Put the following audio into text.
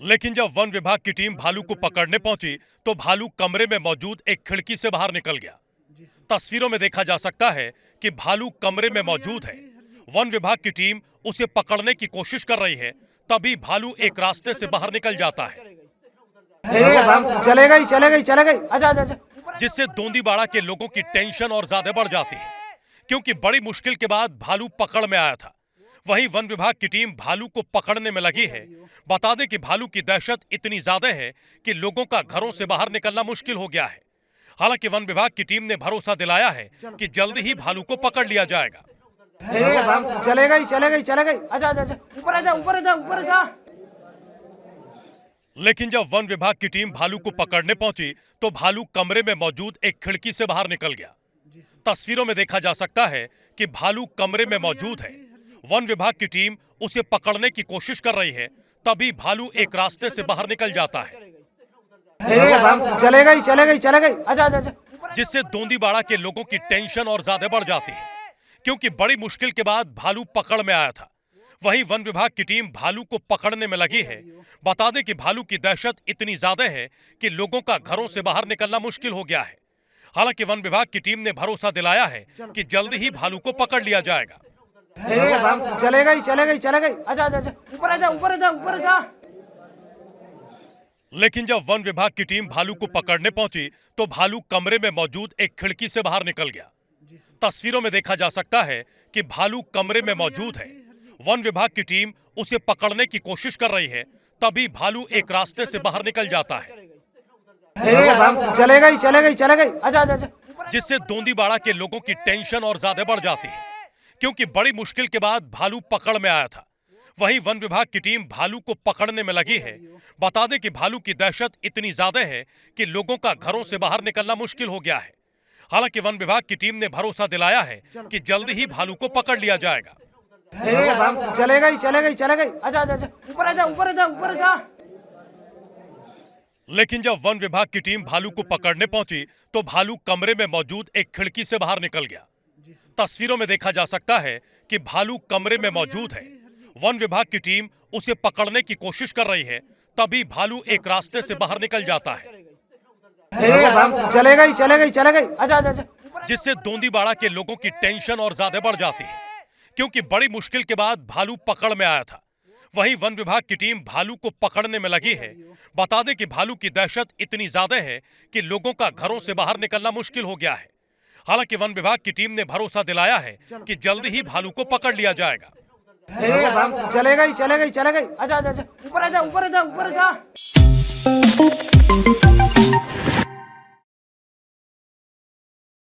लेकिन जब वन विभाग की टीम भालू को पकड़ने पहुंची तो भालू कमरे में मौजूद एक खिड़की से बाहर निकल गया। तस्वीरों में देखा जा सकता है कि भालू कमरे में मौजूद है। वन विभाग की टीम उसे पकड़ने की कोशिश कर रही है, तभी भालू एक रास्ते से बाहर निकल जाता है। चले गई। अच्छा। जिससे दोंदीबाड़ा के लोगों की टेंशन और ज्यादा बढ़ जाती है, क्योंकि बड़ी मुश्किल के बाद भालू पकड़ में आया था। वहीं वन विभाग की टीम भालू को पकड़ने में लगी है। बता दें कि भालू की दहशत इतनी ज्यादा है कि लोगों का घरों से बाहर निकलना मुश्किल हो गया है। हालांकि वन विभाग की टीम ने भरोसा दिलाया है कि जल्द ही भालू को पकड़ लिया जाएगा। चले गई। अच्छा। ऊपर जा। लेकिन जब वन विभाग की टीम भालू को पकड़ने पहुंची तो भालू कमरे में मौजूद एक खिड़की से बाहर निकल गया। तस्वीरों में देखा जा सकता है कि भालू कमरे में मौजूद है। वन विभाग की टीम उसे पकड़ने की कोशिश कर रही है, तभी भालू एक रास्ते से बाहर निकल जाता है। चले गई। अच्छा। जिससे दोंदीबाड़ा के लोगों की टेंशन और ज्यादा बढ़ जाती है, क्योंकि बड़ी मुश्किल के बाद भालू पकड़ में आया था। वहीं वन विभाग की टीम भालू को पकड़ने में लगी है। बता दें कि भालू की दहशत इतनी ज्यादा है कि लोगों का घरों से बाहर निकलना मुश्किल हो गया है। हालांकि वन विभाग की टीम ने भरोसा दिलाया है कि जल्द ही भालू को पकड़ लिया जाएगा। चले गई। अच्छा। ऊपर जा। लेकिन जब वन विभाग की टीम भालू को पकड़ने पहुंची तो भालू कमरे में मौजूद एक खिड़की से बाहर निकल गया। तस्वीरों में देखा जा सकता है कि भालू कमरे में मौजूद है। वन विभाग की टीम उसे पकड़ने की कोशिश कर रही है, तभी भालू एक रास्ते से बाहर निकल जाता है। चले गई। अच्छा। जिससे दोंदीबाड़ा के लोगों की टेंशन और ज्यादा बढ़ जाती है, क्योंकि बड़ी मुश्किल के बाद भालू पकड़ में आया था। वहीं वन विभाग की टीम भालू को पकड़ने में लगी है। बता दें कि भालू की दहशत इतनी ज्यादा है कि लोगों का घरों से बाहर निकलना मुश्किल हो गया है। हालांकि वन विभाग की टीम ने भरोसा दिलाया है कि जल्द ही भालू को पकड़ लिया जाएगा। चले गई। अच्छा। ऊपर जा। लेकिन जब वन विभाग की टीम भालू को पकड़ने पहुंची तो भालू कमरे में मौजूद एक खिड़की से बाहर निकल गया। तस्वीरों में देखा जा सकता है कि भालू कमरे में मौजूद है। वन विभाग की टीम उसे पकड़ने की कोशिश कर रही है, तभी भालू एक रास्ते से बाहर निकल जाता है। चले गई। अच्छा। जिससे दोंदीबाड़ा के लोगों की टेंशन और ज्यादा बढ़ जाती है, क्योंकि बड़ी मुश्किल के बाद भालू पकड़ में आया था। वहीं वन विभाग की टीम भालू को पकड़ने में लगी है। बता दें कि भालू की दहशत इतनी ज्यादा है कि लोगों का घरों से बाहर निकलना मुश्किल हो गया है। हालांकि वन विभाग की टीम ने भरोसा दिलाया है कि जल्द ही भालू को पकड़ लिया जाएगा। चले गई। अच्छा। ऊपर जा।